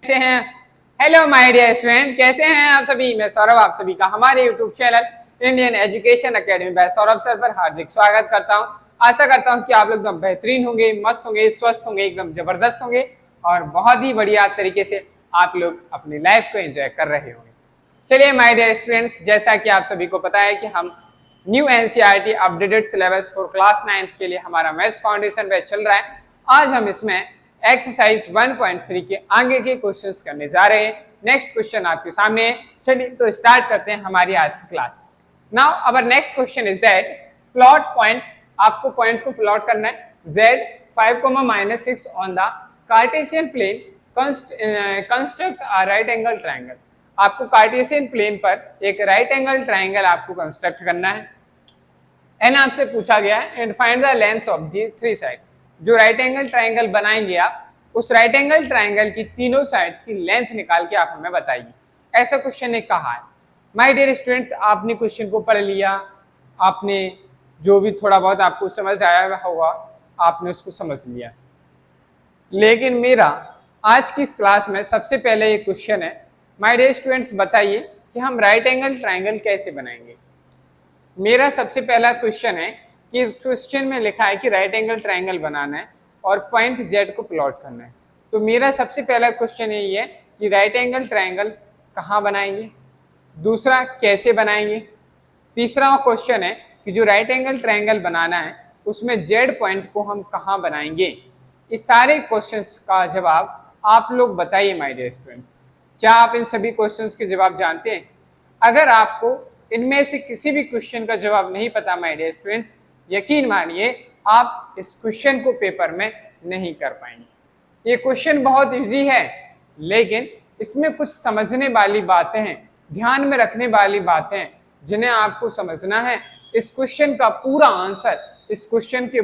कैसे हैं? Hello my dear student, कैसे हैं आप सभी? मैं सौरभ आप सभी का हमारे YouTube channel Indian education academy by Saurabh sir पर हार्दिक स्वागत करता हूं। आशा करता हूं कि आप लोग एकदम बेहतरीन होंगे, मस्त होंगे, स्वस्थ होंगे, एकदम जबरदस्त होंगे और बहुत ही बढ़िया तरीके से आप लोग अपनी लाइफ को एंजॉय कर रहे होंगे। चलिए माय डियर स्टूडेंट्स, जैसा कि आप सभी को पता है कि हम new NCERT updated syllabus for class 9 के लिए हमारा मैथ्स फाउंडेशन बैच चल रहा है। आज हम इसमें एक्सरसाइज 1.3 के आगे के क्वेश्चंस करने जा रहे हैं। नेक्स्ट क्वेश्चन आपके सामने है। चलिए तो स्टार्ट करते हैं हमारी आज की class. Now our next question is that plot point. आपको पॉइंट को प्लॉट करना है z 5, -6 on the Cartesian plane construct a right angle triangle. आपको कार्टेशियन प्लेन पर एक राइट एंगल ट्राइंगल आपको कंस्ट्रक्ट करना है। एंड आपसे पूछा गया है and find the length of the three side. जो राइट एंगल ट्राइंगल बनाएंगे आप, उस राइट एंगल ट्राइंगल की तीनों साइड्स की लेंथ निकाल के आप हमें बताइए। ऐसा क्वेश्चन ने कहा है। माय डियर स्टूडेंट्स, आपने क्वेश्चन को पढ़ लिया, आपने जो भी थोड़ा बहुत आपको समझ आया होगा आपने उसको समझ लिया, लेकिन मेरा आज की इस क्लास में सबसे पहले ये क्वेश्चन है। माय डियर स्टूडेंट्स, बताइए कि हम राइट एंगल ट्राइंगल कैसे बनाएंगे। मेरा सबसे पहला क्वेश्चन है कि इस क्वेश्चन में लिखा है कि राइट एंगल ट्राइंगल बनाना है और पॉइंट z को प्लॉट करना है। तो मेरा सबसे पहला क्वेश्चन यही है कि राइट एंगल ट्राइंगल कहाँ बनाएंगे, दूसरा कैसे बनाएंगे, तीसरा क्वेश्चन है कि जो राइट एंगल ट्राइंगल बनाना है उसमें z पॉइंट को हम कहाँ बनाएंगे। इस सारे क्वेश्चंस का जवाब आप लोग बताइए माय डियर स्टूडेंट्स। क्या आप इन सभी क्वेश्चंस के जवाब जानते हैं? अगर आपको इनमें से किसी भी क्वेश्चन का जवाब नहीं पता माय डियर स्टूडेंट्स, यकीन मानिए आप इस क्वेश्चन को पेपर में नहीं कर पाएंगे। ये क्वेश्चन बहुत इजी है, लेकिन इसमें कुछ समझने वाली बातें हैं, ध्यान में रखने वाली बातें हैं, जिन्हें आपको समझना है। इस क्वेश्चन का पूरा आंसर इस क्वेश्चन के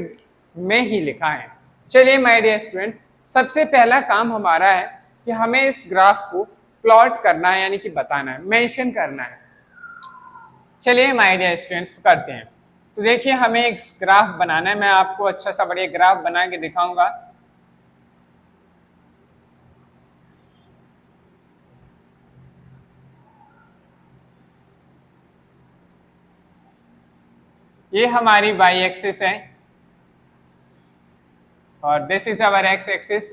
में ही लिखा है। चलिए माय डियर स्टूडेंट्स, सबसे पहला काम हमारा है कि हमें इस ग्राफ को प्लॉट करना है, यानी कि बताना है, मेंशन करना है। चलिए माय डियर स्टूडेंट्स करते हैं। तो देखिए हमें एक ग्राफ बनाना है। मैं आपको अच्छा सा बढ़िया ग्राफ बना के दिखाऊंगा। ये हमारी y एक्सिस है और this is our x axis.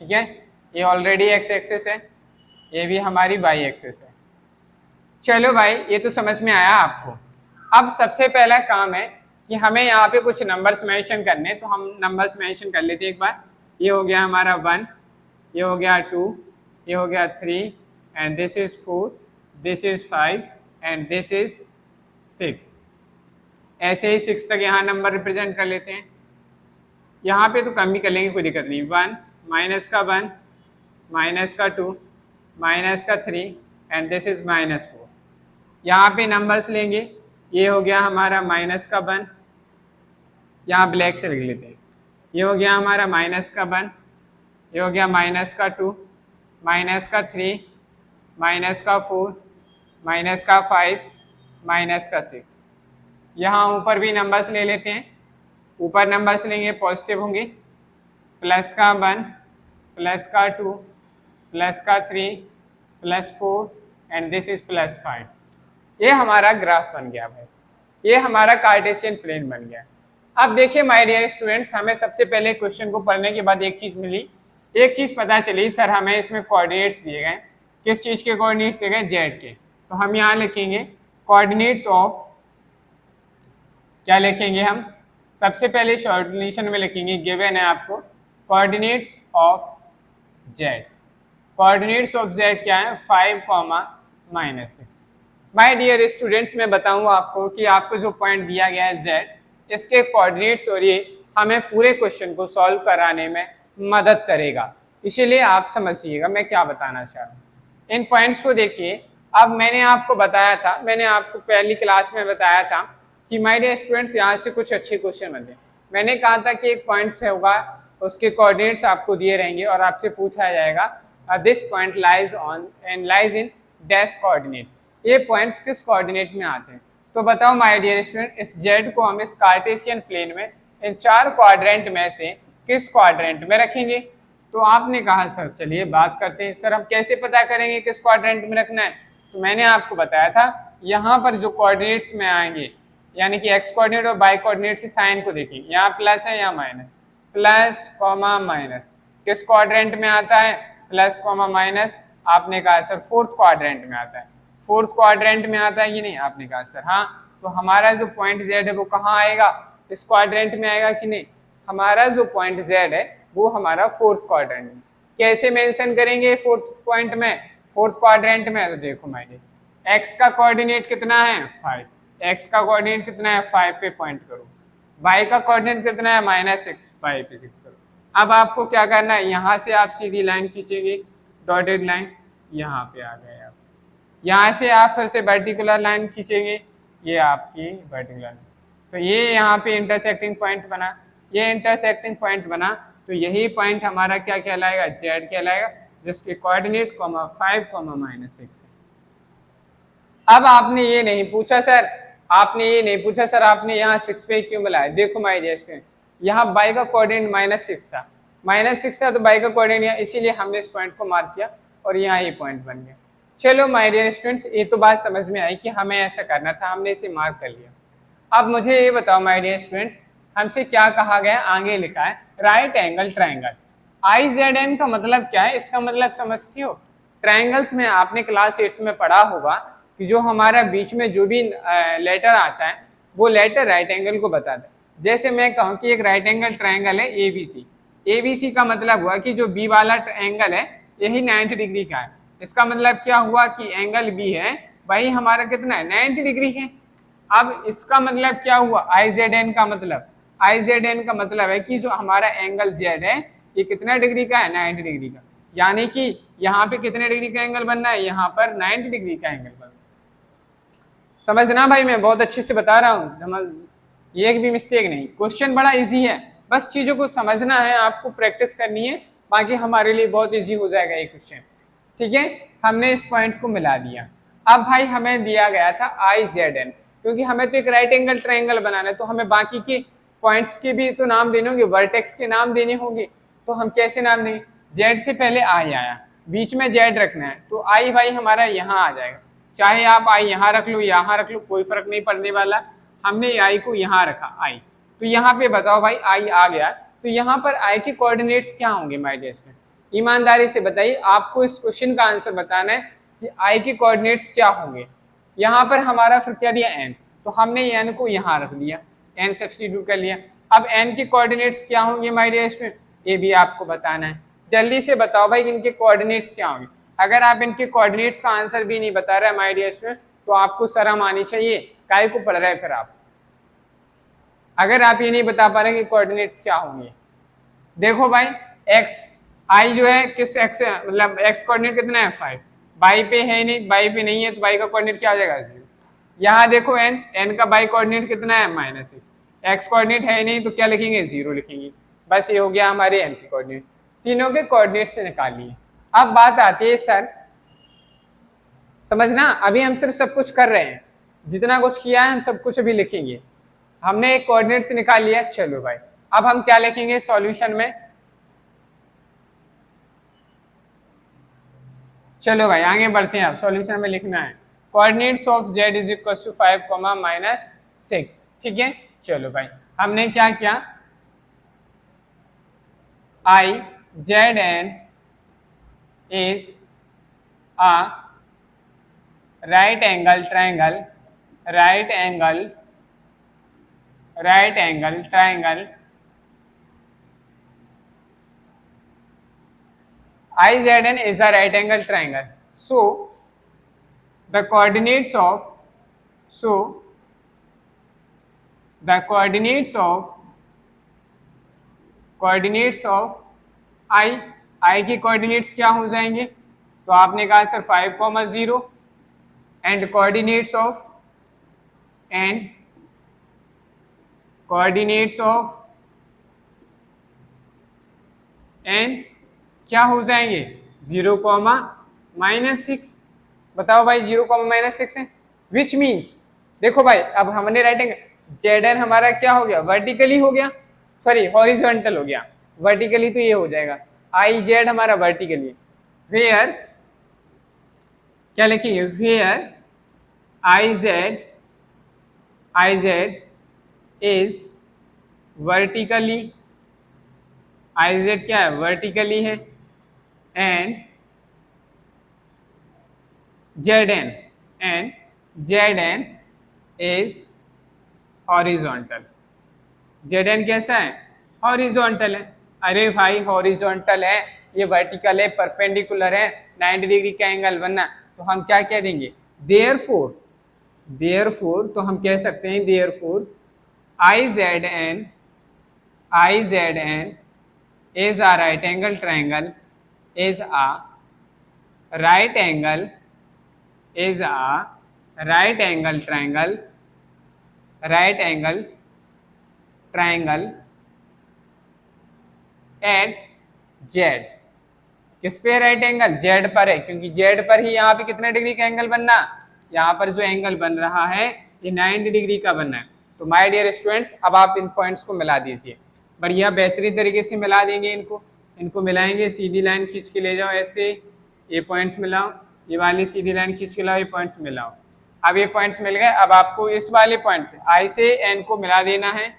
ठीक है, ये ऑलरेडी x एक्सिस है, ये भी हमारी y एक्सिस है। चलो भाई, ये तो समझ में आया आपको। अब सबसे पहला काम है कि हमें यहाँ पे कुछ नंबर्स मेंशन करने, तो हम नंबर्स मेंशन कर लेते हैं एक बार। ये हो गया हमारा 1, ये हो गया 2, ये हो गया 3 and this is 4, this is 5 and this is 6। ऐसे ही 6 तक यहाँ नंबर रिप्रेजेंट कर लेते हैं। यहाँ पे तो कम भी कर लेंगे, कोई दिक्कत नहीं। 1 माइनस का 1 माइनस का 2 माइनस का 3 एंड दिस इज -4। यहाँ पे नंबर्स लेंगे, ये हो गया हमारा माइनस का 1, यहाँ ब्लैक से लिख लेते हैं। ये हो गया हमारा माइनस का 1, ये हो गया माइनस का 2 माइनस का 3 माइनस का 4 माइनस का 5 माइनस का 6। यहाँ ऊपर भी नंबर्स ले लेते हैं। ऊपर नंबर्स लेंगे पॉजिटिव होंगे, प्लस का 1 प्लस का 2 प्लस का 3 प्लस 4 एंड दिस इज +5। ये हमारा ग्राफ बन गया भाई, ये हमारा कार्टेशियन प्लेन बन गया। अब देखिए माय डियर स्टूडेंट्स, हमें सबसे पहले क्वेश्चन को पढ़ने के बाद एक चीज़ मिली, एक चीज़ पता चली, सर हमें इसमें कोऑर्डिनेट्स दिए गए। किस चीज़ के कोऑर्डिनेट्स दिए गए? जेड के। तो हम यहाँ लिखेंगे कोऑर्डिनेट्स ऑफ, क्या लिखेंगे हम? सबसे पहले सॉल्यूशन में लिखेंगे, गिवन है आपको coordinates of Z. Coordinates of Z क्या है? 5, -6। माय डियर स्टूडेंट्स, मैं बताऊँ आपको कि आपको जो पॉइंट दिया गया है जेड, इसके कोऑर्डिनेट्स और ये हमें पूरे क्वेश्चन को सॉल्व कराने में मदद करेगा। इसीलिए आप समझिएगा मैं क्या बताना चाह रहा हूँ। इन पॉइंट्स को देखिए। अब मैंने आपको बताया था, मैंने आपको पहली क्लास में बताया था कि माय डियर स्टूडेंट्स यहाँ से कुछ अच्छे क्वेश्चन बनते हैं। मैंने कहा था कि एक पॉइंट से होगा, उसके कोऑर्डिनेट्स आपको दिए रहेंगे और आपसे पूछा जाएगा this point lies on and lies in dash coordinate. ये पॉइंट्स किस कोऑर्डिनेट में आते हैं? तो बताओ माय डियर स्टूडेंट, इस जेड को हम इस कार्टेशियन प्लेन में इन चार क्वाड्रेंट में से किस क्वाड्रेंट में रखेंगे। तो आपने कहा सर चलिए बात करते हैं, सर हम कैसे पता करेंगे किस क्वाड्रेंट में रखना है। तो मैंने आपको बताया था यहाँ पर जो कोऑर्डिनेट्स में आएंगे, यानी कि एक्स कोऑर्डिनेट और वाई कोऑर्डिनेट के साइन को देखेंगे, यहाँ प्लस है यहाँ माइनस, प्लस कॉमा माइनस किस क्वाड्रेंट में आता है, प्लस कॉमा माइनस। आपने कहा सर फोर्थ क्वाड्रेंट में आता है, फोर्थ क्वाड्रेंट में आता है कि नहीं, आपने कहा सर हाँ। तो हमारा जो पॉइंट जेड है वो कहाँ आएगा, इस क्वाड्रेंट में आएगा कि नहीं। हमारा जो पॉइंट जेड है वो हमारा फोर्थ क्वाड्रेंट में। कैसे मेंशन करेंगे फोर्थ पॉइंट में, फोर्थ क्वाड्रेंट में। तो देखो माइडियर, एक्स का कोऑर्डिनेट कितना है 5, एक्स का कोऑर्डिनेट कितना है 5 पे पॉइंट करो, वाई का कोऑर्डिनेट कितना है -6, 5 पे 6 करो। अब आपको क्या करना है, यहाँ से आप सीधी लाइन खींचेंगे, डॉटेड लाइन यहाँ पे आ गए आप, यहाँ से आप फिर से वर्टिकुलर लाइन खींचेंगे, ये आपकी वर्टिकुलर लाइन। तो ये यहाँ पे इंटरसेक्टिंग पॉइंट बना, ये इंटरसेक्टिंग पॉइंट बना, तो यही पॉइंट हमारा क्या कहलाएगा, जेड कहलाएगा, जिसके कोऑर्डिनेट 5, -6 है। अब आपने ये नहीं पूछा सर, आपने यहाँ 6 पे क्यों मिलाया। देखो माय डियर स्टूडेंट, यहाँ बाई का कोऑर्डिनेट -6 था, -6 था, तो बाई का कोऑर्डिनेट, इसीलिए हमने इस पॉइंट को मार्क किया और यहाँ ये पॉइंट बन गया। चलो माय डियर स्टूडेंट्स, ये तो बात समझ में आई कि हमें ऐसा करना था, हमने इसे मार्क कर लिया। अब मुझे ये बताओ माय डियर स्टूडेंट्स, हमसे क्या कहा गया, आगे लिखा है राइट एंगल ट्रायंगल। IZN का मतलब क्या है, इसका मतलब समझती हो। ट्रायंगल्स में आपने क्लास 8 में पढ़ा होगा कि जो हमारा बीच में जो भी लेटर आता है वो लेटर राइट एंगल को बताता है। जैसे मैं कहूँ कि एक राइट एंगल ट्रायंगल है ABC, ABC का मतलब हुआ कि जो B वाला एंगल है यही 90 डिग्री का है। इसका मतलब क्या हुआ कि एंगल B है वही हमारा कितना है, 90 डिग्री है। अब इसका मतलब क्या हुआ, IZN का मतलब है कि जो हमारा एंगल Z है ये कितना डिग्री का है, 90 डिग्री का। यानी कि यहाँ पे कितने डिग्री का एंगल बनना है, यहाँ पर 90 डिग्री का एंगल बनना। समझना भाई, मैं बहुत अच्छे से बता रहा हूँ, ये एक भी मिस्टेक नहीं। क्वेश्चन बड़ा इजी है, बस चीजों को समझना है, आपको प्रैक्टिस करनी है, बाकी हमारे लिए बहुत इजी हो जाएगा ये क्वेश्चन। ठीक है, हमने इस पॉइंट को मिला दिया। अब भाई हमें दिया गया था IZN, क्योंकि हमें तो एक राइट एंगल ट्रायंगल बनाना है, तो हमें बाकी के पॉइंट्स के भी तो नाम देने होंगे, वर्टेक्स के नाम देने होंगे। तो हम कैसे नाम देंगे, जेड से पहले आई आया, बीच में जेड रखना है, तो आई भाई हमारा यहाँ आ जाएगा। चाहे आप आई यहाँ रख लो, यहाँ रख लो, कोई फर्क नहीं पड़ने वाला। हमने आई को यहाँ रखा, आई, तो यहाँ पे बताओ भाई आई आ गया, तो यहाँ पर आई के कोऑर्डिनेट्स क्या होंगे माय डियर स्टूडेंट, ईमानदारी से बताइए। आपको इस क्वेश्चन का आंसर बताना है कि आई के कोऑर्डिनेट्स क्या होंगे। यहाँ पर हमारा फिर क्या दिया, एन, तो हमने एन को यहाँ रख दिया, एन सब्स्टिट्यूट कर लिया। अब एन के कोऑर्डिनेट्स क्या होंगे माय डियर स्टूडेंट, ये भी आपको बताना है। जल्दी से बताओ भाई इनके कोऑर्डिनेट्स क्या होंगे। अगर आप इनके कोऑर्डिनेट्स का आंसर भी नहीं बता रहे माय डियर स्टूडेंट, तो आपको शर्म आनी चाहिए, काहे को पढ़ रहे हैं फिर आप, अगर आप ये नहीं बता पा रहे कि कोऑर्डिनेट्स क्या होंगे। देखो भाई एक्स, आई जो है किस एक्स है, मतलब एक्स कोऑर्डिनेट कितना है 5, बाई पे है नहीं, बाई पे नहीं है, तो बाई का कोऑर्डिनेट क्या हो जाएगा 0। यहाँ देखो एन, एन का बाई कोऑर्डिनेट कितना है -6, एक्स कोऑर्डिनेट है नहीं तो क्या लिखेंगे 0 लिखेंगे। बस ये हो गया हमारे एन के कोऑर्डिनेट, तीनों के कोऑर्डिनेट से निकाल लिए। अब बात आती है सर, समझना, अभी हम सिर्फ सब कुछ कर रहे हैं, जितना कुछ किया है हम सब कुछ अभी लिखेंगे। हमने एक कोऑर्डिनेट से निकाल लिया, चलो भाई अब हम क्या लिखेंगे सॉल्यूशन में। चलो भाई आगे बढ़ते हैं, अब सॉल्यूशन में लिखना है coordinates of z is equal to 5, -6। ठीक है, चलो भाई हमने क्या किया, IZN is a right angle triangle, IZN is a right angle triangle. So the coordinates of I के कोऑर्डिनेट्स क्या हो जाएंगे, तो आपने कहा sir 5, 0 and coordinates of N क्या हो जाएंगे 0, -6। बताओ भाई 0, -6 है, विच मीन्स देखो भाई अब हमने राइट एंगल, जेड एन हमारा क्या हो गया, वर्टिकली हो गया, सॉरी हॉरिजॉन्टल हो गया। वर्टिकली तो ये हो जाएगा, आई जेड हमारा वर्टिकली, वेयर क्या लिखेंगे, where I Z is vertically, I Z क्या है, वर्टिकली है, and Z N is horizontal, Z N कैसा है, हॉरिजॉन्टल है। अरे भाई हॉरिजॉन्टल है, ये वर्टिकल है, परपेंडिकुलर है, 90 डिग्री का एंगल बनना, तो हम क्या करेंगे, देयरफॉर तो हम कह सकते हैं therefore I Z N is a right angle triangle, is a right angle triangle at z, किस पे राइट एंगल, जेड पर है, क्योंकि जेड पर ही यहाँ पे कितने डिग्री का एंगल बनना, यहाँ पर जो एंगल बन रहा है ये 90 डिग्री का बनना है। तो माय डियर स्टूडेंट्स अब आप इन पॉइंट्स को मिला दीजिए, बढ़िया बेहतरीन तरीके से मिला देंगे, इनको मिलाएंगे, सीधी लाइन खींच के ले जाओ ऐसे, ये पॉइंट्स मिलाओ, ये वाली सीधी लाइन खींच के लाओ, ये पॉइंट्स मिलाओ। अब ये पॉइंट्स मिल गए, अब आपको इस वाले पॉइंट से आई से एन को मिला देना है।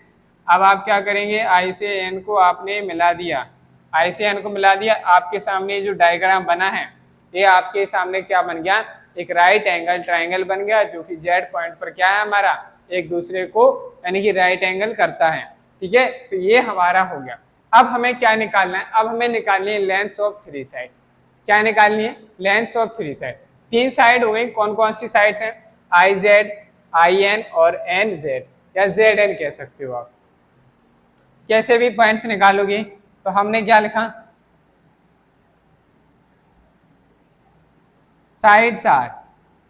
अब आप क्या करेंगे, आई से एन को आपने मिला दिया, आई से एन को मिला दिया, आपके सामने जो डायग्राम बना है ये आपके सामने क्या बन गया, एक राइट एंगल ट्राइंगल बन गया, जो कि जेड पॉइंट पर क्या है हमारा, एक दूसरे को यानी कि राइट एंगल करता है। ठीक है, तो ये हमारा हो गया। अब हमें क्या निकालना है, अब हमें निकालनी है लेंथ ऑफ थ्री साइड्स। क्या निकालनी है, लेंथ ऑफ थ्री साइड, तीन साइड हो गई, कौन कौन सी साइड्स हैं, आई जेड, आई एन और एन जेड, या जेड एन कह सकते हो आप, कैसे भी पॉइंट्स निकालोगे। तो हमने क्या लिखा, साइड्स आर,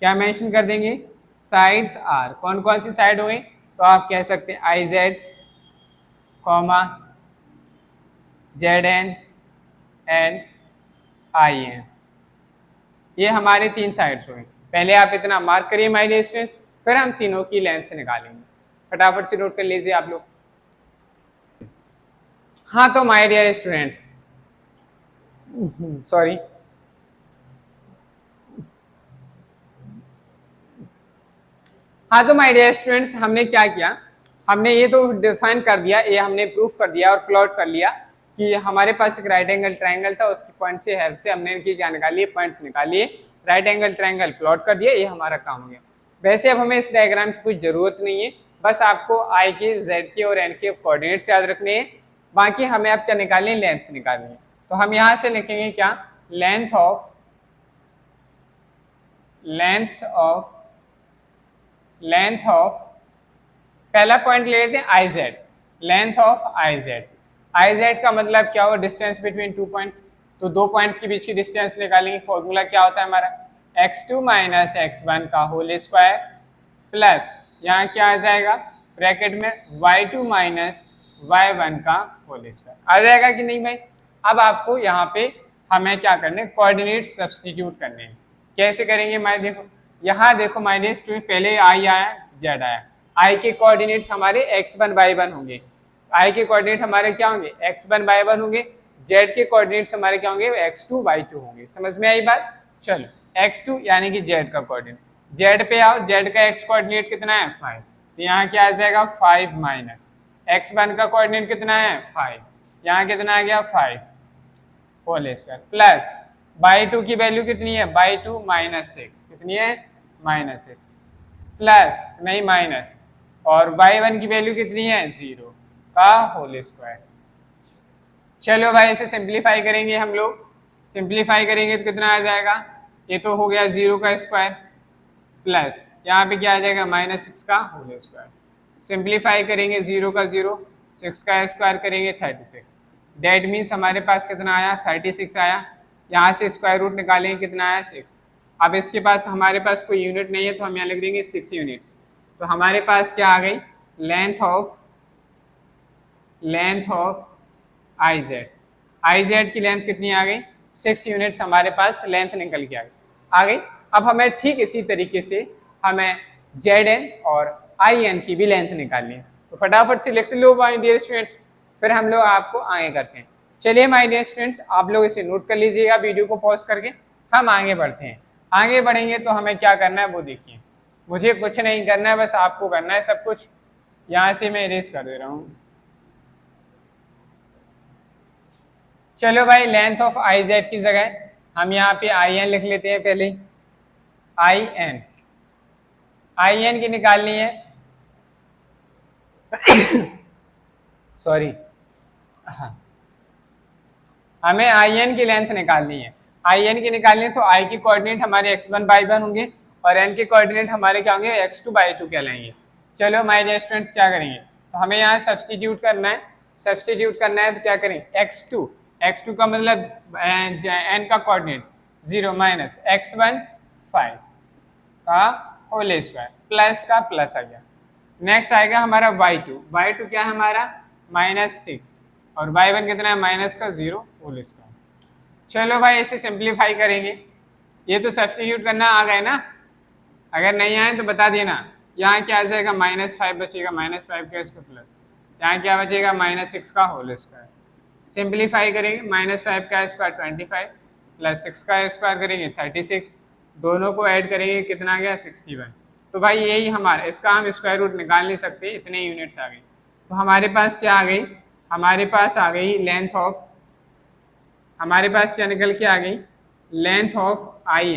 क्या मेंशन कर देंगे, साइड्स आर, कौन कौन सी साइड हो गई, तो आप कह सकते हैं I Z comma Z N and I N, ये हमारे तीन साइड्स हो गए। पहले आप इतना मार्क करिए माय डियर स्टूडेंट्स, फिर हम तीनों की लेंथ से निकालेंगे, फटाफट से नोट कर लीजिए आप लोग। हाँ तो माय डियर स्टूडेंट्स, सॉरी, हाँ तो माय डियर स्टूडेंट्स हमने क्या किया, हमने ये तो डिफाइन कर दिया, ये हमने प्रूफ कर दिया और प्लॉट कर लिया कि हमारे पास एक राइट एंगल ट्रायंगल था, उसकी पॉइंट से हेल्प से हमने इनकी क्या निकाली, पॉइंट्स निकालिए, राइट एंगल ट्रायंगल प्लॉट कर दिया, ये हमारा काम हो गया। वैसे अब हमें इस डायग्राम की कोई जरूरत नहीं है, बस आपको आई के, जेड के और एन के कोऑर्डिनेट्स याद रखने हैं, बाकी हमें अब क्या निकालनी है, लेंथ निकालनी है। तो हम यहाँ से लिखेंगे क्या, लेंथ ऑफ पहला पॉइंट ले लेते हैं I Z, length of I Z, I Z का मतलब क्या हो, डिस्टेंस बिटवीन टू पॉइंट्स, तो दो पॉइंट्स के बीच की डिस्टेंस निकालेंगे, फॉर्मूला क्या होता है हमारा, x2 माइनस x1 का होल स्क्वायर प्लस यहाँ क्या आ जाएगा ब्रैकेट में y2 माइनस y1 का होल स्क्वायर, आ जाएगा कि नहीं भाई। अब आपको यहाँ पे हमें क्या करने, कोऑर्डिनेट सब्स्टिट्यूट करने हैं, कैसे करेंगे मैं, देखो यहाँ देखो माय डियर स्टूडेंट, पहले आई आया जेड आया, आई के कोऑर्डिनेट्स हमारे x1 y1 होंगे, आई के कोऑर्डिनेट हमारे क्या होंगे, x1 y1 होंगे, जेड के कोऑर्डिनेट्स हमारे क्या होंगे, x2 y2 होंगे। समझ में आई बात, चलो x2 यानी कि जेड का कोऑर्डिनेट, जेड पे आओ, जेड का x कोऑर्डिनेट कितना है 5, तो यहाँ क्या आ जाएगा 5 माइनस x1 का कोऑर्डिनेट कितना है 5, यहाँ कितना आ गया 5 होल स्क्वायर प्लस y2 की वैल्यू कितनी है, y2 माइनस 6, कितनी है -6 प्लस नहीं माइनस, और y1 की वैल्यू कितनी है 0 का होल स्क्वायर। चलो भाई इसे सिंप्लीफाई करेंगे हम लोग, सिंप्लीफाई करेंगे तो कितना आ जाएगा, ये तो हो गया 0 का स्क्वायर प्लस यहाँ पे क्या आ जाएगा -6 का होल स्क्वायर, सिंप्लीफाई करेंगे 0 का 0, 6 का स्क्वायर करेंगे 36, दैट मीन्स हमारे पास कितना आया 36 आया, यहाँ से स्क्वायर रूट निकालेंगे कितना आया 6। अब इसके पास हमारे पास कोई यूनिट नहीं है तो हम यहाँ लिख देंगे 6 यूनिट्स, तो हमारे पास क्या आ गई, लेंथ ऑफ आई जेड की लेंथ कितनी आ गई 6 यूनिट्स, हमारे पास लेंथ निकल के आ गई। अब हमें ठीक इसी तरीके से हमें जेड एन और आई एन की भी लेंथ निकालनी है, तो फटाफट से लिख लो माय डियर स्टूडेंट्स, फिर हम लोग आपको आगे करते हैं। चलिए माय डियर स्टूडेंट्स, आप लोग इसे नोट कर लीजिएगा वीडियो को पॉज करके। हम आगे बढ़ते हैं। आगे बढ़ेंगे तो हमें क्या करना है वो देखिए। मुझे कुछ नहीं करना है, बस आपको करना है सब कुछ। यहाँ से मैं इरेज कर दे रहा हूँ। चलो भाई, लेंथ ऑफ आई जेड की जगह हम यहाँ पे आई एन लिख लेते हैं। पहले आई एन की निकालनी है। सॉरी, हमें आई एन की लेंथ निकालनी है। आई एन की निकालनी है तो आई की कोऑर्डिनेट हमारे x1/1 होंगे और एन के कोऑर्डिनेट हमारे क्या होंगे, x2/2 कहलाएंगे। चलो माय डियर स्टूडेंट्स, क्या करेंगे तो हमें यहाँ सब्सटीट्यूट करना है। सब्सटीट्यूट करना है तो क्या करें, x2 का मतलब एन का कोऑर्डिनेट 0 माइनस x1 5 का होल स्क्वायर, प्लस का प्लस आ गया। नेक्स्ट आएगा हमारा y2 क्या है हमारा -6 और y1 कितना है माइनस का 0 होल स्क्वायर। चलो भाई इसे सिंप्लीफाई करेंगे। ये तो सब्स्टिट्यूट करना आ गए ना, अगर नहीं आए तो बता देना। यहाँ क्या आ जाएगा, -5 बचेगा, -5 का स्क्वायर प्लस यहाँ क्या बचेगा -6 का होल स्क्वायर। सिंप्लीफाई करेंगे, -5 का स्क्वायर 25 प्लस 6 का स्क्वायर करेंगे 36, दोनों को ऐड करेंगे कितना आ गया 61। तो भाई यही हमारा, इसका हम स्क्वायर रूट निकाल नहीं सकते, इतने यूनिट्स आ गए। तो हमारे पास क्या आ गई, हमारे पास आ गई लेंथ ऑफ, हमारे पास क्या निकल के आ गई, लेंथ ऑफ आई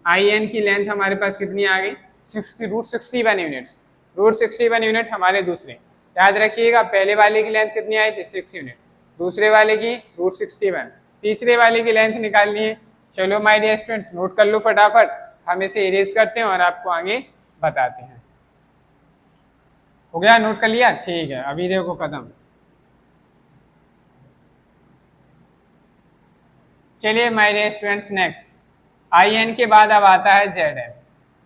एन की लेंथ हमारे पास कितनी आ गई, √61 यूनिट्स। √61 यूनिट हमारे दूसरे, याद रखिएगा पहले वाले की लेंथ कितनी आई थी 6 यूनिट, दूसरे वाले की √61, तीसरे वाले की लेंथ निकालनी है। चलो माय डियर स्टूडेंट्स नोट कर लो फटाफट, हम इसे इरेज करते हैं और आपको आगे बताते हैं। हो गया, नोट कर लिया, ठीक है। अभी देखो कदम, चलिए my dear students next I N के बाद अब आता है जेड एन।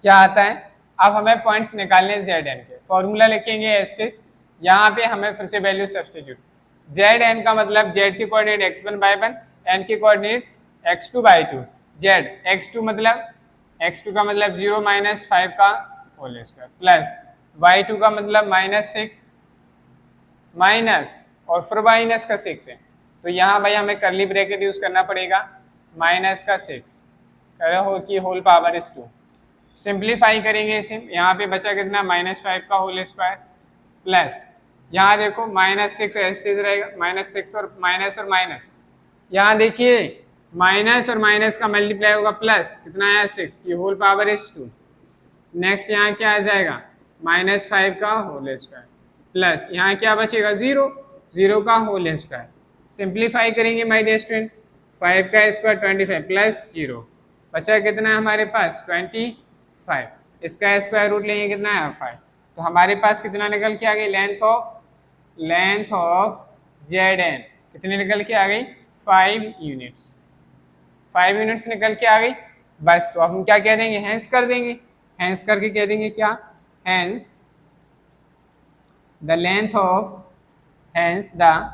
क्या आता है, अब हमें पॉइंट्स निकालने जेड एन के। फॉर्मूला लिखेंगे एस्टिस, यहाँ पे हमें फिर से वैल्यू सब्स्टिट्यूट। जेड एन का मतलब जेड की कोऑर्डिनेट x1/1, एन की कोऑर्डिनेट x2/2। जेड x2 मतलब x2 का मतलब 0 माइनस 5 का होल स्क्वायर प्लस y2 का मतलब -6 माइनस और फिर माइनस का 6 है तो यहाँ भाई हमें करली ब्रैकेट यूज करना पड़ेगा, -6 करो कि होल पावर इज 2। सिंप्लीफाई करेंगे इसे, यहाँ पे बचा कितना -5 का होल स्क्वायर प्लस यहाँ देखो -6 ऐसे रहेगा, -6 और माइनस, यहाँ देखिए माइनस और माइनस का मल्टीप्लाई होगा प्लस कितना है 6 की होल पावर इज 2। नेक्स्ट यहाँ क्या आ जाएगा -5 का होल स्क्वायर प्लस यहाँ क्या बचेगा 0 का होल स्क्वायर। सिंप्लीफाई करेंगे माय डियर स्टूडेंट्स, 5 का स्क्वायर 25 प्लस 0 बचा कितना है हमारे पास 25, इसका स्क्वायर रूट लेंगे कितना है 5। तो हमारे पास कितना निकल के आ गई, लेंथ ऑफ जेड एन कितनी निकल के आ गई 5 यूनिट्स। 5 यूनिट्स निकल के आ गई बस। तो अब हम क्या कह देंगे, हैंस कर देंगे, हैंस करके कह देंगे क्या, hence the length of, hence the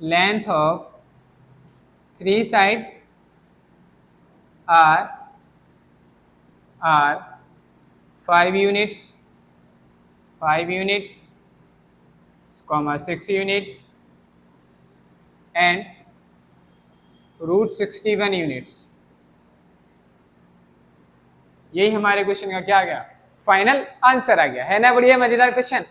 length of 3 sides are 5 units, 6 units and √61 units. यही हमारे क्वेश्चन का क्या आ गया, फाइनल आंसर आ गया है ना। बढ़िया मजेदार क्वेश्चन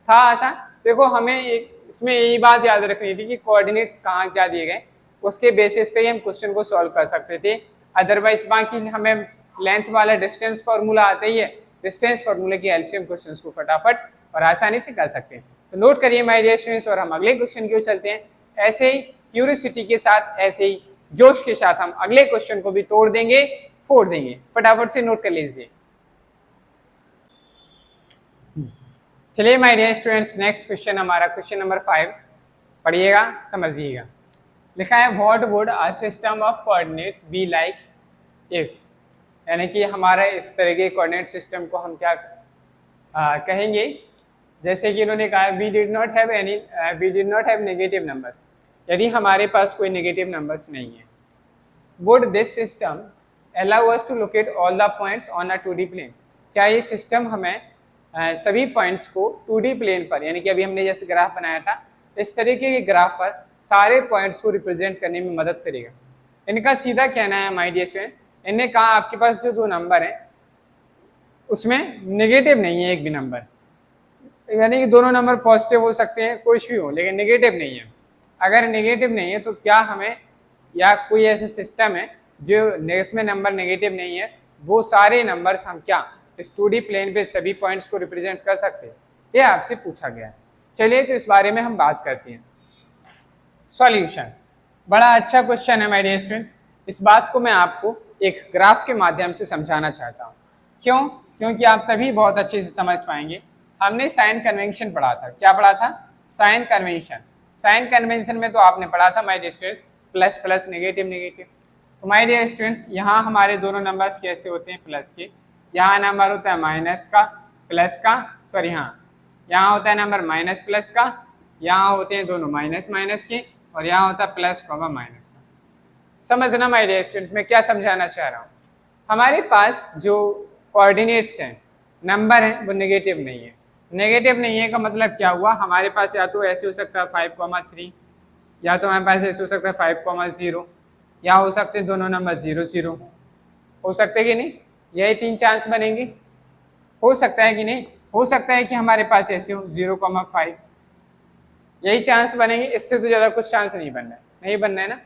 था आसान। देखो हमें एक इसमें यही बात याद रखनी थी कि कोऑर्डिनेट्स कहाँ क्या दिए गए, उसके बेसिस पे ही हम क्वेश्चन को सॉल्व कर सकते थे। अदरवाइज बाकी हमें लेंथ वाला डिस्टेंस फार्मूला आता ही है, डिस्टेंस फार्मूले की हेल्प से हम क्वेश्चन को फटाफट और आसानी से कर सकते हैं। तो नोट करिए माय डियर स्टूडेंट्स, और हम अगले क्वेश्चन की ओर चलते हैं। ऐसे ही क्यूरियोसिटी के साथ, ऐसे ही जोश के साथ हम अगले क्वेश्चन को भी तोड़ देंगे, फोड़ देंगे। फटाफट से नोट कर लीजिए। चलिए my dear students next question हमारा क्वेश्चन नंबर 5 पढ़िएगा, समझिएगा। लिखा है what would a system of coordinates be like if, यानी कि हमारा इस तरह के कोऑर्डिनेट सिस्टम को हम क्या कहेंगे। जैसे कि इन्होंने कहा we did not have negative numbers, यदि हमारे पास कोई नेगेटिव नंबर्स नहीं है। Would this system allow us to locate all the points on a 2D plane, क्या ये सिस्टम हमें सभी पॉइंट्स को 2D प्लेन पर, यानी कि अभी हमने जैसे ग्राफ बनाया था इस तरीके के ग्राफ पर सारे पॉइंट्स को रिप्रेजेंट करने में मदद करेगा। इनका सीधा कहना है माय डियर स्टूडेंट, इन्हें कहा आपके पास जो दो नंबर हैं उसमें नेगेटिव नहीं है एक भी नंबर, यानी कि दोनों नंबर पॉजिटिव हो सकते हैं कुछ भी हो, लेकिन नेगेटिव नहीं है। अगर नेगेटिव नहीं है तो क्या हमें, या कोई ऐसे सिस्टम है जो इसमें नंबर नेगेटिव नहीं है, वो सारे नंबर्स हम क्या इस 2D प्लेन पे सभी पॉइंट्स को रिप्रेजेंट कर सकते हैं, ये आपसे पूछा गया है। चलिए तो इस बारे में हम बात करते हैं। सॉल्यूशन, बड़ा अच्छा क्वेश्चन है माय डियर स्टूडेंट्स। इस बात को मैं आपको एक ग्राफ के माध्यम से समझाना चाहता हूँ। क्यों? क्योंकि आप तभी बहुत अच्छे से समझ पाएंगे। हमने साइन कन्वेंशन पढ़ा था, क्या पढ़ा था? Sign convention. साइन कन्वेंशन में तो आपने पढ़ा था my dear students plus plus negative negative. तो माय डियर स्टूडेंट्स यहाँ हमारे दोनों नंबर्स कैसे होते हैं? प्लस के। यहाँ नंबर होता है माइनस का, प्लस का, सॉरी हाँ यहाँ होता है नंबर माइनस प्लस का, यहाँ होते हैं दोनों माइनस माइनस के, और यहाँ होता है प्लस कॉमा माइनस का। समझना माय डियर स्टूडेंट्स मैं क्या समझाना चाह रहा हूँ। हमारे पास जो कोऑर्डिनेट्स हैं, नंबर हैं, वो नेगेटिव नहीं है। नेगेटिव नहीं है का मतलब क्या हुआ? हमारे पास या तो ऐसे हो सकता है 5,3, या तो हमारे पास ऐसे हो सकता है 5,0, या हो सकते हैं दोनों नंबर 0 0, हो सकते कि नहीं? यही 3 चांस बनेंगे। हो सकता है कि नहीं? हो सकता है कि हमारे पास ऐसे हो 0,5, यही चांस बनेंगे, इससे तो ज़्यादा कुछ चांस नहीं बनना है, नहीं बनना है ना।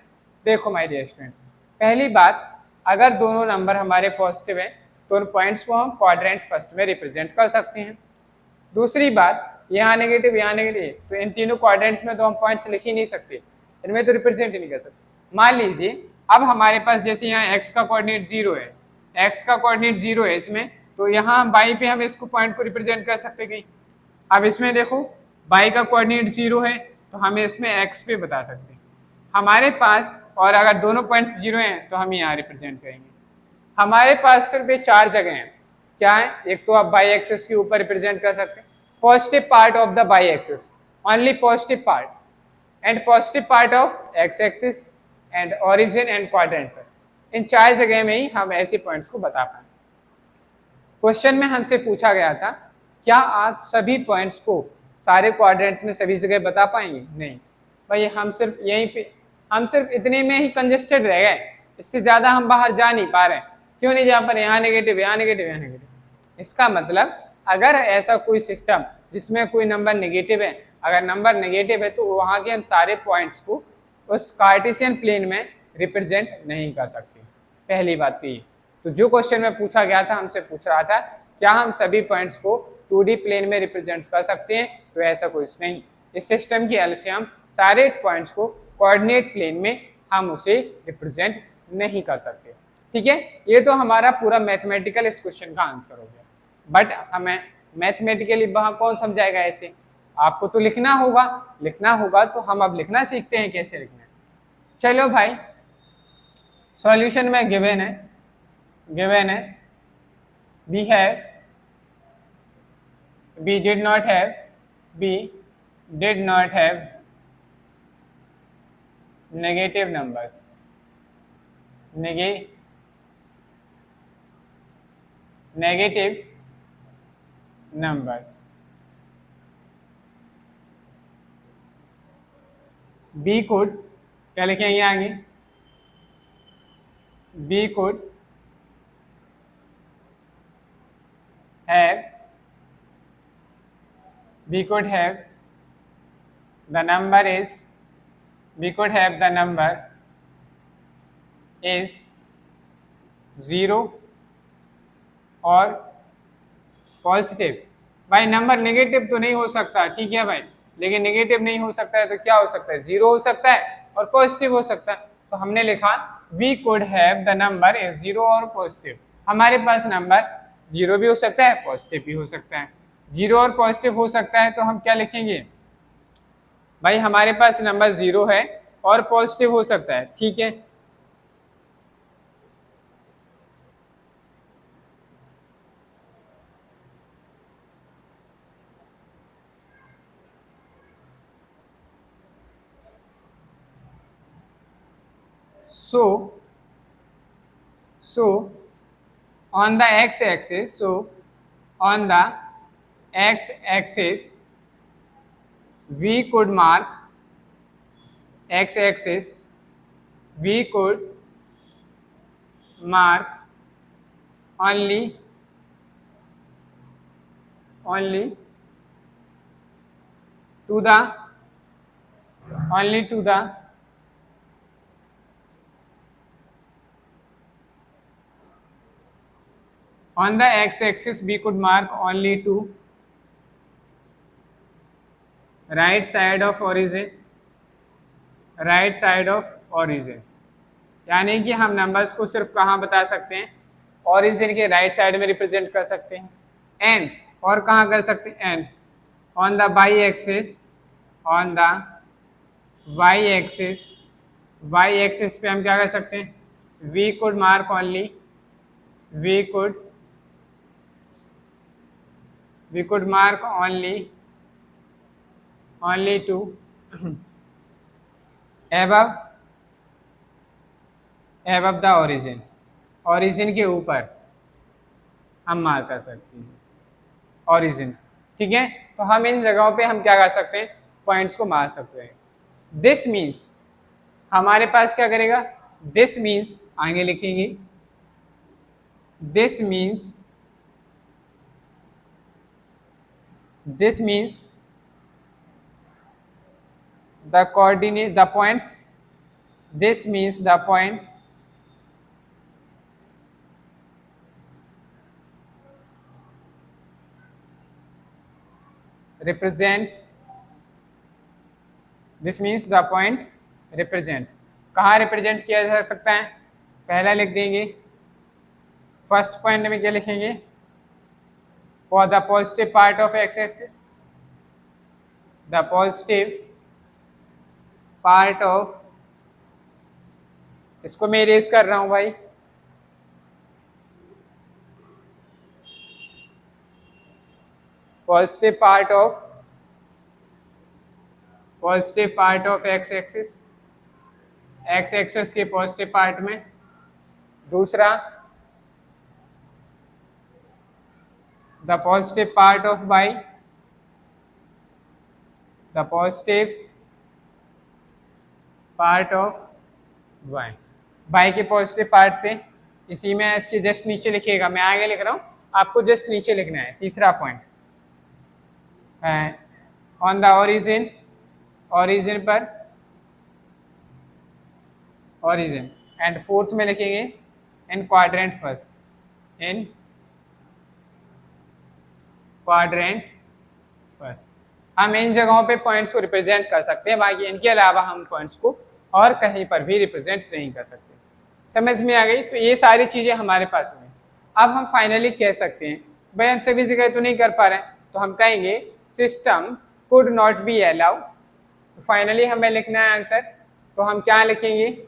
देखो माय डियर स्टूडेंट्स, पहली बात, अगर दोनों नंबर हमारे पॉजिटिव हैं तो उन पॉइंट्स को हम क्वाड्रेंट फर्स्ट में रिप्रेजेंट कर सकते हैं। दूसरी बात, यहाँ नेगेटिव यहाँ नेगेटिव, तो इन तीनों क्वाड्रेंट्स में तो हम पॉइंट्स लिख ही नहीं सकते, इनमें तो रिप्रेजेंट ही नहीं कर सकते। मान लीजिए अब हमारे पास जैसे यहाँ x का कोऑर्डिनेट 0 है, x का कोऑर्डिनेट 0 है इसमें, तो यहाँ बाई पे हम इसको पॉइंट को रिप्रेजेंट कर सकते कहीं। अब इसमें देखो y का कोऑर्डिनेट 0 है तो हमें इसमें x पे बता सकते हैं हमारे पास, और अगर दोनों पॉइंट्स 0 हैं तो हम यहाँ रिप्रेजेंट करेंगे। हमारे पास सिर्फ ये 4 जगह हैं, क्या है? एक तो आप बाई एक्सिस के ऊपर रिप्रेजेंट कर सकते हैं, positive part of the Y axis, only positive part, and positive part of X axis, and origin and quadrant first. इन 4 जगह में ही हम ऐसे पॉइंट्स को बता पाए। क्वेश्चन में हमसे पूछा गया था क्या आप सभी पॉइंट्स को सारे क्वाड्रेंट्स में सभी जगह बता पाएंगे? नहीं भाई, हम सिर्फ यहीं पे, हम सिर्फ इतने में ही कंजेस्टेड रह गए, इससे ज़्यादा हम बाहर जा नहीं पा रहे हैं। क्यों नहीं जा पा रहे? यहाँ नेगेटिव यहाँ नेगेटिव यहाँ नेगेटिव। इसका मतलब अगर ऐसा कोई सिस्टम जिसमें कोई नंबर नेगेटिव है, अगर नंबर नेगेटिव है तो वहाँ के हम सारे पॉइंट्स को उस कार्टेशियन प्लेन में रिप्रेजेंट नहीं कर सकते। पहली बात तो ये। तो जो क्वेश्चन में पूछा गया था, हमसे पूछ रहा था क्या हम सभी पॉइंट्स को 2D प्लेन में रिप्रेजेंट कर सकते हैं? तो ऐसा कुछ नहीं। इस सिस्टम की हेल्प से हम सारे पॉइंट्स को कोऑर्डिनेट प्लेन में हम उसे रिप्रेजेंट नहीं कर सकते। ठीक है, ये तो हमारा पूरा मैथमेटिकल इस क्वेश्चन का आंसर हो गया। बट हमें मैथमेटिकली वहाँ कौन समझाएगा? ऐसे आपको तो लिखना होगा, तो हम अब लिखना सीखते हैं कैसे लिखना है। चलो भाई, सॉल्यूशन में गिवन है we did not have negative numbers, negative numbers. B could, क्या लिखेंगे आगे? B could have the number is 0 और पॉजिटिव। भाई नंबर नेगेटिव तो नहीं हो सकता, ठीक है भाई, लेकिन नेगेटिव नहीं हो सकता है तो क्या हो सकता है? 0 हो सकता है और पॉजिटिव हो सकता है। तो हमने लिखा we could have the number is 0 और पॉजिटिव। हमारे पास नंबर 0 भी हो सकता है, पॉजिटिव भी हो सकता है। 0 और पॉजिटिव हो सकता है तो हम क्या लिखेंगे? भाई हमारे पास नंबर 0 है और पॉजिटिव हो सकता है, ठीक है। So on the x-axis, so on the x axis we could mark x axis we could mark only to the on the x axis we could mark only to right side of origin यानी कि हम numbers को सिर्फ कहाँ बता सकते हैं, origin के राइट साइड में रिप्रेजेंट कर सकते हैं, एंड और कहाँ कर सकते हैं, and on the Y axis पे हम क्या कर सकते हैं, we could mark only to above the origin के ऊपर हम मार्क कर सकते हैं ओरिजिन। ठीक है, तो हम इन जगहों पे हम क्या कर सकते हैं, पॉइंट्स को मार सकते हैं। दिस मीन्स हमारे पास क्या करेगा, दिस मीन्स आगे लिखेंगे, this means the points represents, this means the point represents, कहाँ रिप्रेजेंट किया जा सकता है, पहला लिख देंगे, फर्स्ट पॉइंट में क्या लिखेंगे, for the positive part of X axis, the positive part of, इसको मैं इरेज कर रहा हूं भाई, positive part of X axis के पॉजिटिव पार्ट में, दूसरा the positive part of Y, the positive part of Y के पॉजिटिव पार्ट पे, इसी में इसके जस्ट नीचे लिखिएगा, मैं आगे लिख रहा हूँ, आपको जस्ट नीचे लिखना है। तीसरा पॉइंट ऑन द ओरिजिन पर, ओरिजिन, एंड फोर्थ में लिखेंगे इन क्वाड्रेंट फर्स्ट, हम इन जगहों पे पॉइंट्स को रिप्रेजेंट कर सकते हैं, बाकी इनके अलावा हम पॉइंट्स को और कहीं पर भी रिप्रेजेंट नहीं कर सकते। समझ में आ गई? तो ये सारी चीज़ें हमारे पास हुई। अब हम फाइनली कह सकते हैं, भाई हम सभी जगह तो नहीं कर पा रहे हैं, तो हम कहेंगे system could not be allow. तो फाइनली हमें लिखना है आंसर, तो हम क्या लिखेंगे,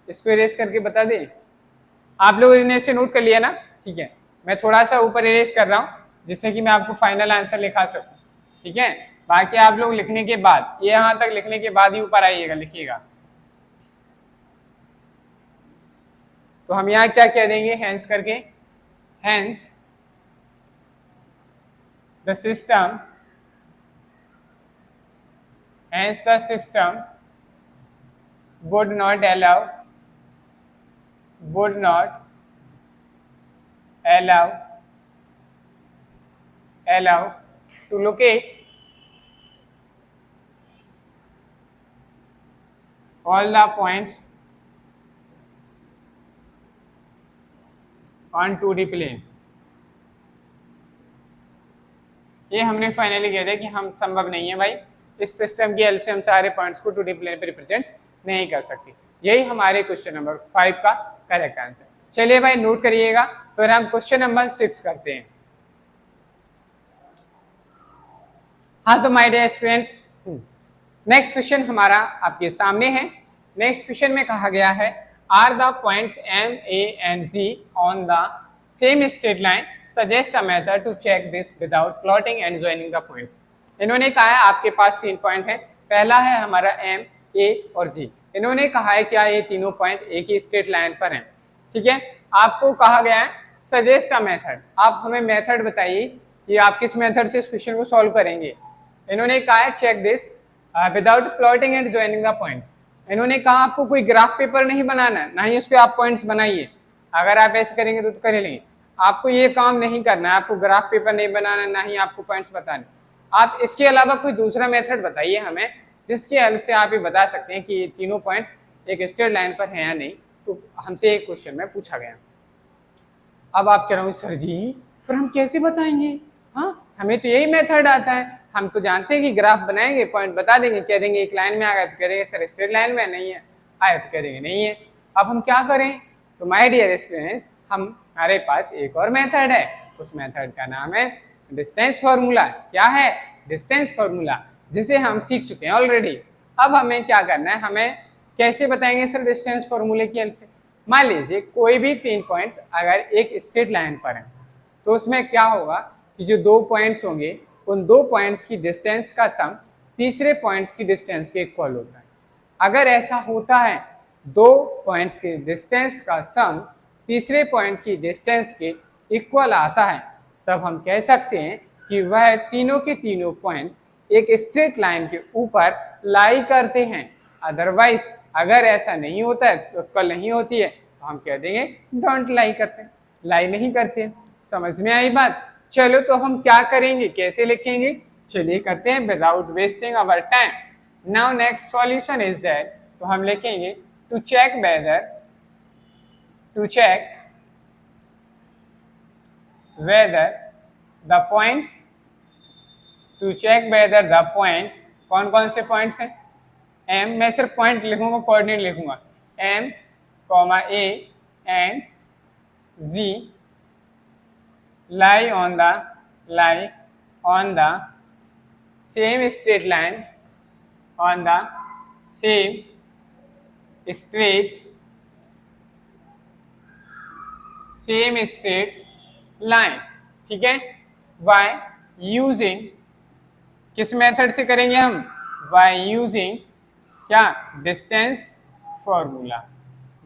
इसको इरेज करके बता दें, आप लोग इन्हें से नोट कर लिया ना? ठीक है, मैं थोड़ा सा ऊपर इरेज कर रहा हूँ जिससे कि मैं आपको फाइनल आंसर लिखा सकूँ। ठीक है, बाकी आप लोग लिखने के बाद, ये यहाँ तक लिखने के बाद ही ऊपर आइएगा, लिखिएगा। तो हम यहाँ क्या कह देंगे, हैंस करके, hence the system would not allow to locate all the points on 2D plane। ये हमने फाइनली कह दिया कि हम संभव नहीं है भाई, इस सिस्टम की हेल्प से हम सारे पॉइंट्स को 2D प्लेन पे रिप्रेजेंट नहीं कर सकते। यही हमारे क्वेश्चन नंबर 5 का करेक्ट आंसर। चलिए भाई नोट करिएगा, फिर हम क्वेश्चन नंबर 6 करते हैं। हाँ तो my dear students, next question हमारा आपके सामने है। नेक्स्ट क्वेश्चन में कहा गया है, are the points M, A and G on the same straight line, suggest a method to check this without plotting and joining the points. इन्होंने कहा है आपके पास 3 पॉइंट है, पहला है हमारा एम, ए और जी। इन्होंने कहा है क्या ये तीनों पॉइंट एक ही स्ट्रेट लाइन पर हैं। ठीक है, आपको कहा गया है सजेस्ट अ मेथड, आप हमें मेथड बताइए कि आप किस मेथड से इस क्वेश्चन को सॉल्व करेंगे। इन्होंने कहा है check this without plotting and joining the points. इन्होंने कहा आपको कोई ग्राफ पेपर नहीं बनाना है, ना ही उस पर आप पॉइंट्स बनाइए। अगर आप ऐसे करेंगे तो कर लेंगे। आपको ये काम नहीं करना है, आपको ग्राफ पेपर नहीं बनाना, ना ही आपको पॉइंट्स बताने। आप इसके अलावा कोई दूसरा मेथड बताइए हमें जिसकी हेल्प से आप ये बता सकते हैं कि ये तीनों पॉइंट्स एक स्ट्रेट लाइन पर हैं या नहीं। तो हमसे एक क्वेश्चन में पूछा गया। अब आप कह रहे हो सर जी फिर हम कैसे बताएंगे, हाँ हमें तो यही मेथड आता है, हम तो जानते हैं कि ग्राफ बनाएंगे, पॉइंट बता देंगे, कह देंगे एक लाइन में आ गया तो कह देंगे सर स्ट्रेट लाइन में नहीं है, आया तो कह देंगे नहीं है। अब हम क्या करें? तो माय डियर स्टूडेंट्स, हमारे पास एक और मेथड है, उस मेथड का नाम है डिस्टेंस फॉर्मूला। क्या है? डिस्टेंस फॉर्मूला, जिसे हम सीख चुके हैं ऑलरेडी। अब हमें क्या करना है, हमें कैसे बताएंगे सर डिस्टेंस फॉर्मूले की हेल्प से? मान लीजिए कोई भी 3 पॉइंट्स अगर एक स्ट्रेट लाइन पर हैं तो उसमें क्या होगा कि जो 2 पॉइंट्स होंगे उन 2 पॉइंट्स की डिस्टेंस का सम तीसरे पॉइंट्स की डिस्टेंस के इक्वल होता है। अगर ऐसा होता है 2 पॉइंट्स के डिस्टेंस का सम तीसरे पॉइंट की डिस्टेंस के इक्वल आता है, तब हम कह सकते हैं कि वह तीनों के तीनों पॉइंट्स एक स्ट्रेट लाइन के ऊपर लाई करते हैं। अदरवाइज अगर ऐसा नहीं होता है, तो इक्वल नहीं होती है, तो हम कह देंगे डोंट लाई करते, लाई नहीं करते। समझ में आई बात? चलो तो हम क्या करेंगे, कैसे लिखेंगे, चलिए करते हैं without wasting our time. Now next solution is that, तो हम लिखेंगे to check whether the points, to check whether the points, कौन कौन से पॉइंट्स हैं? M, मैं सिर्फ पॉइंट लिखूंगा, कोऑर्डिनेट लिखूंगा, M, A and Z lie on the same straight line, on the same straight line, ठीक है। by using, किस मेथड से करेंगे हम? by using क्या? Distance formula,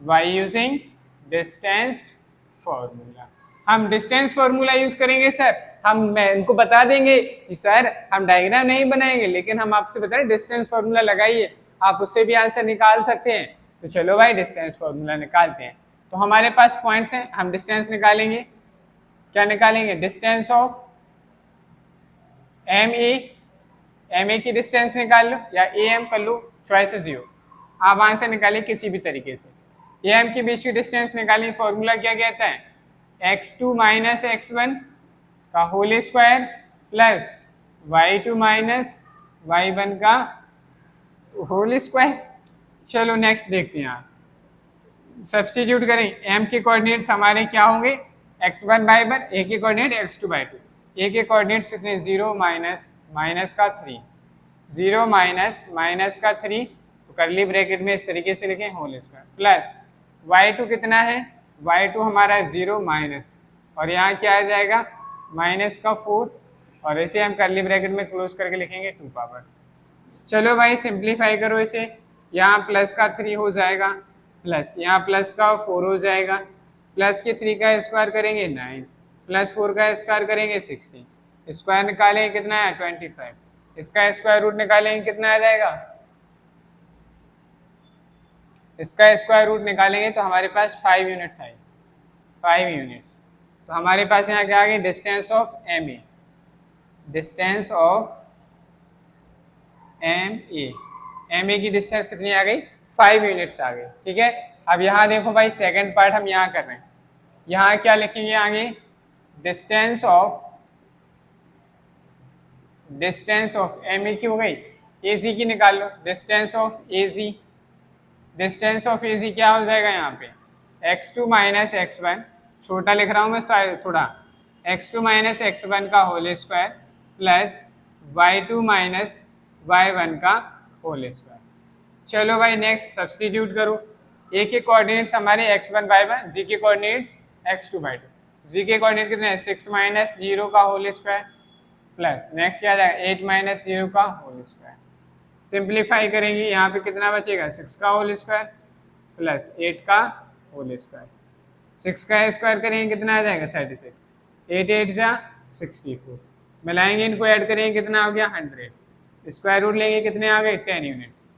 by using distance formula. हम डिस्टेंस फॉर्मूला यूज करेंगे सर, मैं इनको बता देंगे कि सर हम डायग्राम नहीं बनाएंगे, लेकिन हम आपसे बता रहे डिस्टेंस फॉर्मूला लगाइए, आप उससे भी आंसर निकाल सकते हैं। तो चलो भाई डिस्टेंस फॉर्मूला निकालते हैं। तो हमारे पास पॉइंट्स हैं, हम डिस्टेंस निकालेंगे। क्या निकालेंगे? डिस्टेंस ऑफ एम ए की डिस्टेंस निकाल लो या ए एम कर लो, चॉइसेस हो, आप आंसर निकालिए किसी भी तरीके से। ए एम के बीच की डिस्टेंस निकालिए, फॉर्मूला क्या कहता है? x2 माइनस x1 का whole square plus y2 minus y1 का होल स्क्वायर। चलो नेक्स्ट देखते हैं, आप सब्सटीट्यूट करें। m के कोऑर्डिनेट्स हमारे क्या होंगे? x1 बाई 1, a के कोऑर्डिनेट x2 बाई 2, a के कोऑर्डिनेट्स कितने? 0 माइनस का 3, 0 माइनस का 3, तो करली ब्रैकेट में इस तरीके से लिखें होल स्क्वायर प्लस y2 कितना है? y2 हमारा 0 माइनस, और यहाँ क्या आ जाएगा? माइनस का 4, और ऐसे हम करली ब्रैकेट में क्लोज करके लिखेंगे 2 पावर। चलो भाई सिंप्लीफाई करो इसे, यहाँ प्लस का 3 हो जाएगा, प्लस यहाँ प्लस का 4 हो जाएगा, प्लस के 3 का स्क्वायर करेंगे 9, प्लस 4 का स्क्वायर करेंगे 16, स्क्वायर निकालेंगे कितना है? 25, इसका स्क्वायर रूट निकालेंगे कितना आ जाएगा? इसका स्क्वायर रूट निकालेंगे तो हमारे पास 5 यूनिट्स आए, 5 यूनिट्स। तो हमारे पास यहाँ क्या आ गई? Distance of M A, distance of M A की डिस्टेंस कितनी आ गई? 5 यूनिट्स आ गई, ठीक है। अब यहाँ देखो भाई सेकंड पार्ट हम यहाँ कर रहे हैं, यहाँ क्या लिखेंगे आगे? डिस्टेंस ऑफ एम ए की हो गई, ए सी की निकाल लो, distance of A C, distance of A C क्या हो जाएगा यहाँ पे? x2 माइनस x1, छोटा लिख रहा हूँ मैं शायद थोड़ा, x2 माइनस x1 का whole square plus y2 minus y1 का होल स्क्वायर। चलो भाई नेक्स्ट सब्सटीट्यूट करो, ए के कोऑर्डिनेट्स हमारे x1 y1, जी के कोऑर्डिनेट्स x2 y2, जी के कोऑर्डिनेट कितने हैं? 6 माइनस 0 का होल स्क्वायर प्लस नेक्स्ट क्या आ जाएगा? 8 माइनस 0 का होल स्क्वायर। सिंप्लीफाई करेंगे, यहाँ पे कितना बचेगा? 6 का होल स्क्वायर प्लस 8 का होल स्क्वायर, 6 का स्क्वायर करेंगे कितना आ जाएगा? 36, 8 8 जा 64, मिलाएंगे, इनको ऐड करेंगे, कितना हो गया 100। स्क्वायर रूट लेंगे, कितने आ गए 10 यूनिट्स।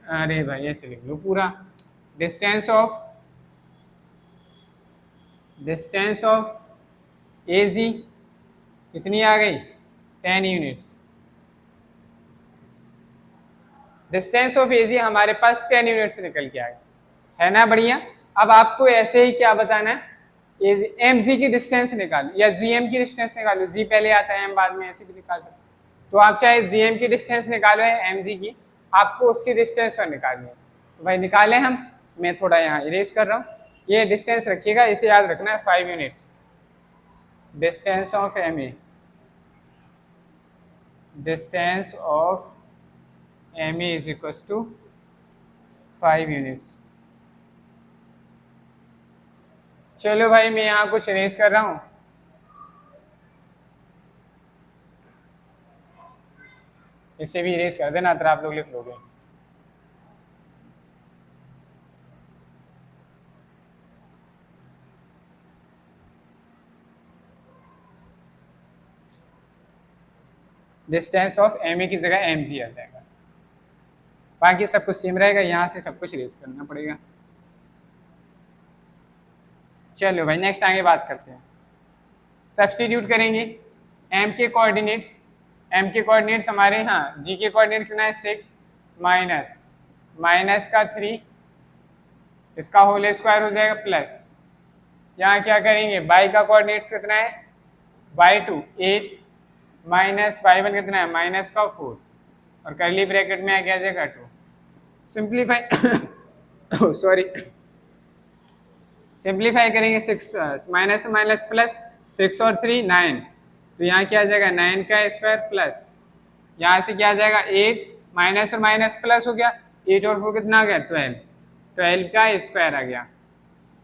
अरे भाई ऐसे लिख लो पूरा। डिस्टेंस ऑफ एजी कितनी आ गई 10 यूनिट्स। डिस्टेंस ऑफ एजी हमारे पास 10 यूनिट्स निकल के आ गए, है ना बढ़िया। अब आपको ऐसे ही क्या बताना है, एम जी की डिस्टेंस निकालो या जी एम की डिस्टेंस निकालो। जी पहले आता है, एम बाद में, ऐसे भी निकाल सकते। तो आप चाहे जी एम की डिस्टेंस निकालो है एम जी की, आपको उसकी डिस्टेंस और निकालनी है। तो भाई निकाले हम, मैं थोड़ा यहाँ इरेज कर रहा हूँ। ये डिस्टेंस रखिएगा, इसे याद रखना है 5 units. Distance of M A, distance of M A is equal to 5 units. चलो भाई मैं यहाँ कुछ इरेज कर रहा हूँ। इसे भी इरेज कर देना, तो आप लोग लिख लोगे। डिस्टेंस ऑफ एम ए की जगह एम जी आ जाएगा, बाकी सब कुछ सेम रहेगा। यहाँ से सब कुछ इरेज करना पड़ेगा। चलो भाई नेक्स्ट आगे बात करते हैं। सब्सटीट्यूट करेंगे m के कोऑर्डिनेट्स हमारे यहाँ g के कोऑर्डिनेट कितना है 6 माइनस का 3, इसका होल स्क्वायर हो जाएगा प्लस। यहाँ क्या करेंगे y का कोऑर्डिनेट्स कितना है y2 8 माइनस y1 कितना है माइनस का 4, और करली ब्रैकेट में आ गया जाएगा 2। सिंप्लीफाई सॉरी सिंप्लीफाई करेंगे 6 माइनस माइनस प्लस 6 और 3 9, तो यहाँ क्या आ जाएगा 9 का स्क्वायर प्लस, यहाँ से क्या आ जाएगा 8 माइनस और माइनस प्लस हो गया, 8 और 4 कितना आ गया 12 का स्क्वायर आ गया।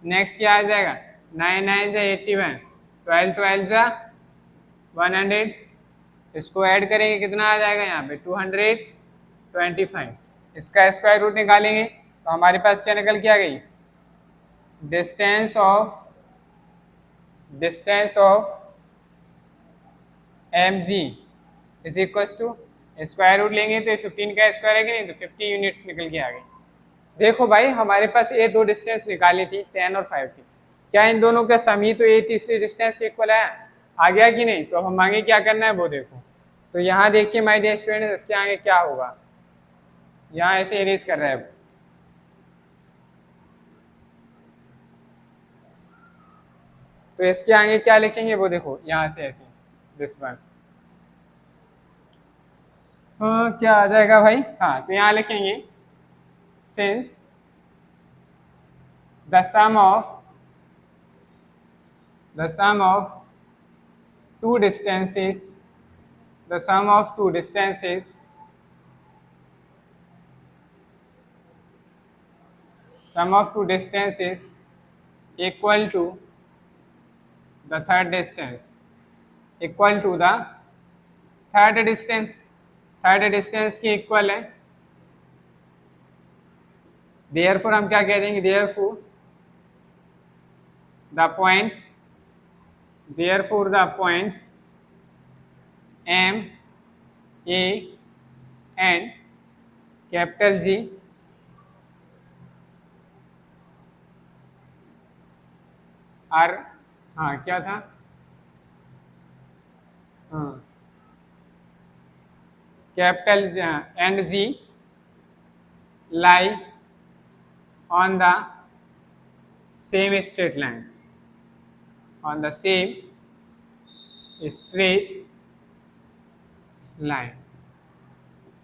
नेक्स्ट क्या आ जाएगा 9 9 जा 81, 12 12 जा 100, इसको ऐड करेंगे कितना आ जाएगा यहाँ पे 225। इसका स्क्वायर रूट निकालेंगे तो हमारे पास क्या निकल के आ गई, distance of M G is equal to, square root लेंगे तो ये 15 का स्क्वायर है कि नहीं, तो 50 यूनिट्स निकल के आ गई। देखो भाई हमारे पास ये दो डिस्टेंस निकाली थी 10 और 5 की, क्या इन दोनों का सम ही तो ये तीसरी डिस्टेंस के इक्वल आया, आ गया कि नहीं। तो अब हम आगे क्या करना है वो देखो। तो यहाँ देखिए माय डियर स्टूडेंट्स, इसके आगे क्या होगा, यहाँ ऐसे इरेज कर रहा है, तो इसके आगे क्या लिखेंगे वो देखो, यहाँ से ऐसे दिस वन। क्या आ जाएगा भाई, हाँ तो यहाँ लिखेंगे since the sum of two distances equal to the third distance, third distance के इक्वल है। देयरफॉर हम क्या कह देंगे, therefore the points M A and capital G are, हाँ क्या था, हाँ capital and G lie on the same straight line,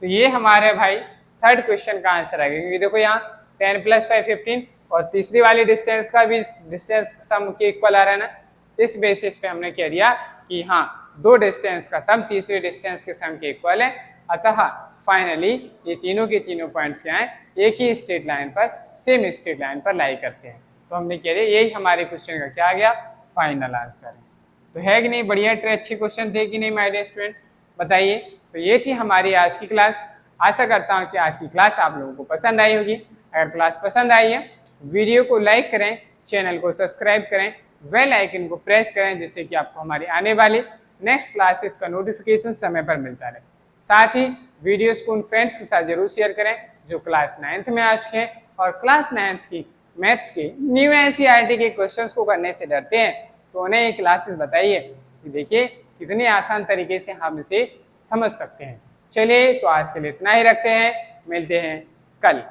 तो ये हमारे भाई थर्ड क्वेश्चन का आंसर आएगा, क्योंकि देखो यहाँ 10 + 5 15 और तीसरी वाली डिस्टेंस का भी डिस्टेंस सम के इक्वल आ रहा है ना। इस बेसिस पे हमने कह दिया कि हाँ दो डिस्टेंस का सम तीसरे डिस्टेंस के सम के इक्वल है, अतः फाइनली ये तीनों के तीनों पॉइंट्स क्या हैं, एक ही स्ट्रेट लाइन पर, सेम स्ट्रेट लाइन पर लाई करते हैं। तो हमने कह दिया यही हमारे क्वेश्चन का क्या आ गया, फाइनल आंसर है। तो है कि नहीं बढ़िया, अच्छे क्वेश्चन थे कि नहीं माय डियर स्टूडेंट्स, बताइए। तो ये थी हमारी आज की क्लास। आशा करता हूँ कि आज की क्लास आप लोगों को पसंद आई होगी। अगर क्लास पसंद आई है, वीडियो को लाइक करें, चैनल को सब्सक्राइब करें, बेल आइकन को प्रेस करें, जिससे कि आपको हमारी आने वाली नेक्स्ट क्लासेस का नोटिफिकेशन समय पर मिलता रहे। साथ ही वीडियोस को उन फ्रेंड्स के साथ जरूर शेयर करें जो क्लास 9th में आ चुके हैं और क्लास 9th की मैथ्स के न्यू एनसीईआरटी के क्वेश्चंस को करने से डरते हैं, तो उन्हें ये क्लासेस बताइए कि देखिए कितने आसान तरीके से हम इसे समझ सकते हैं। चलिए तो आज के लिए इतना ही रखते हैं, मिलते हैं कल।